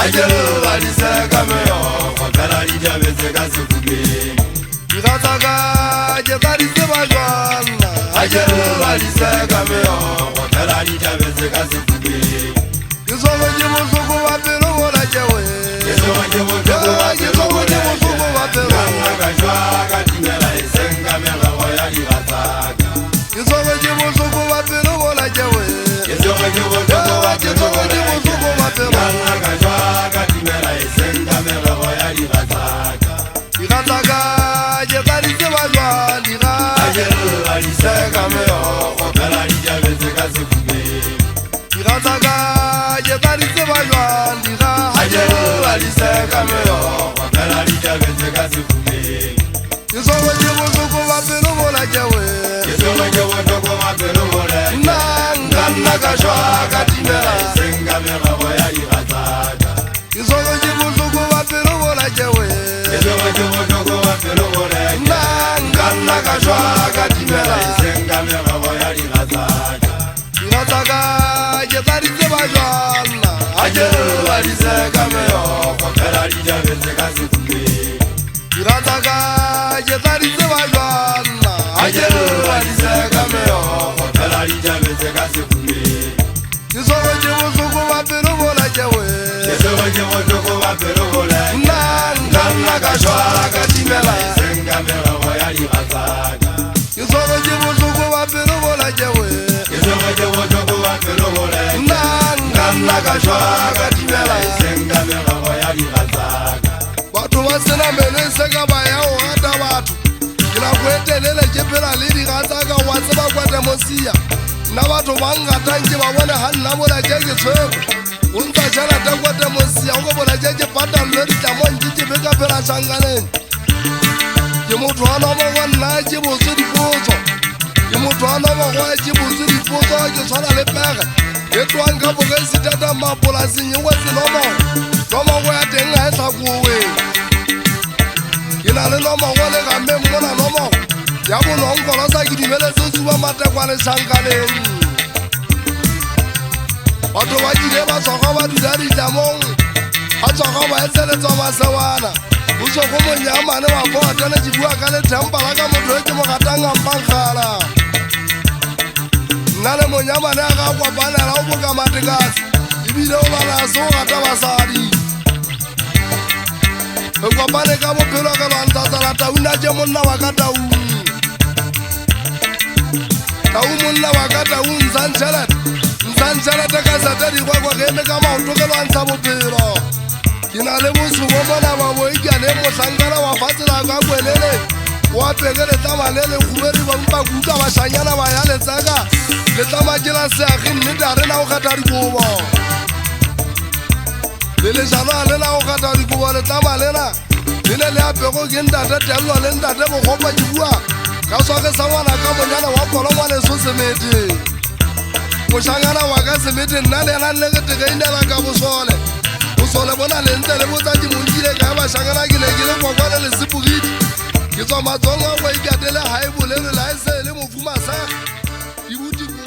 Ajelo alise kameo Kopela lijabeze kasukume Irataka jetari sebajwana Ajelo alise kameo Kopela lijabeze kasukume Kisoko jimusuku wapelo wola jewe Kisoko jimusuku wapelo Kanga kajwa katimela isenga mela hoya lirataka Kisoko jimusuku wapelo wola jewe Kisoko jimusuku wapelo Kanga kajwa katimela isenga mela hoya lirataka Irataka jetari sebajwana Ajelo alise kameo Kopela lijabeze kasukume Irataka jetari sebajwana Ajelo alise kameo Kopela lijabeze kasukume Kisoko jimusuku wapelo wola jewe Kisoko jimusuku wapelo wola Nanga kashwa katimela isenga mela hoya lirataka Kisoko jimusuku wapelo wola jewe Kisoko jimusuku wapelo wola Nanga kashwa katimela isenga mela hoya lirataka Irataka jetari sebajwana Ajelo alise kameo Kopela lijabeze kasukume Irataka jetari sebajwana Ajelo alise kameo Kopela lijabeze kasukume Kisoko jimusuku wapelo wola jewe Kisoko jimusuku wapelo wola Nanga kashwa katimela isenga mela hoya lirataka Kisoko jimusuku wapelo wola jewe Kisoko jimusuku wapelo wola Nanga kashwa katimela isenga mela hoya lirataka Batho ba sena melese ka ba ya o gata batho ke la go etelele jepela le digataka wa tseba kwa demosia nna batho ba ngatang ke ba bone ga nna bola je ke tshwego o ntsa tšhelete kwa demosia o go bola je ke patalelo ditlamong ke ke be ka phela shankaneng ke motho wa nomongwe nna ke botse dipotso ke motho wa nomongwe ke botse dipotso ke tshwana le pege e tloang ka bokesetata mapolaseng e wetse nomongwe ya teng ga e tlhakowe ke na le nomongwe le gameng mona nomongwe ya bononkolosa ke dumeletse tsuba matekwa le shankaneng batho ba kile ba tswaga ba dula ditlamong ba tswaga ba etseletswa masewana o tsoko monyamane wa foatane ke bua ka lethempala ka motho e ke mo gatang ampankgala nna le monyamane a ga kwapanela o boka matekase ebile o balase o gata basadi re kopane ka bophelo ke lwantatsala tauna je monna wa ka taung monna wa ka taung ntshantšhelete ka sete dikwekwe ge eme ka maoto ke lwantsha bophelo ke na le bosubo mona baboikia le mohlankana wa fatsela ka kwelele wa peke letlama le lekguberi bampa kuka bašanyana ba ya letseka letlama ke la seagi nnete a rena go kgetha dikobo le lejalo a lena go kgetha dikobo letlama lena le ne le apego ke ntate tello le ntate bogopa ke bua ka swake sa ngwana ka monyana wa kolongwaneso semete mošangana wa ka semete nna le ena nne ke tekeinela ka bosole bona le ntle le botsatsi monkile ka bašangana ke ne ke le kokwane le sepogidi ke tswa matsong a go ikatele ga e bolelo la e se le mofuma sa ke botiko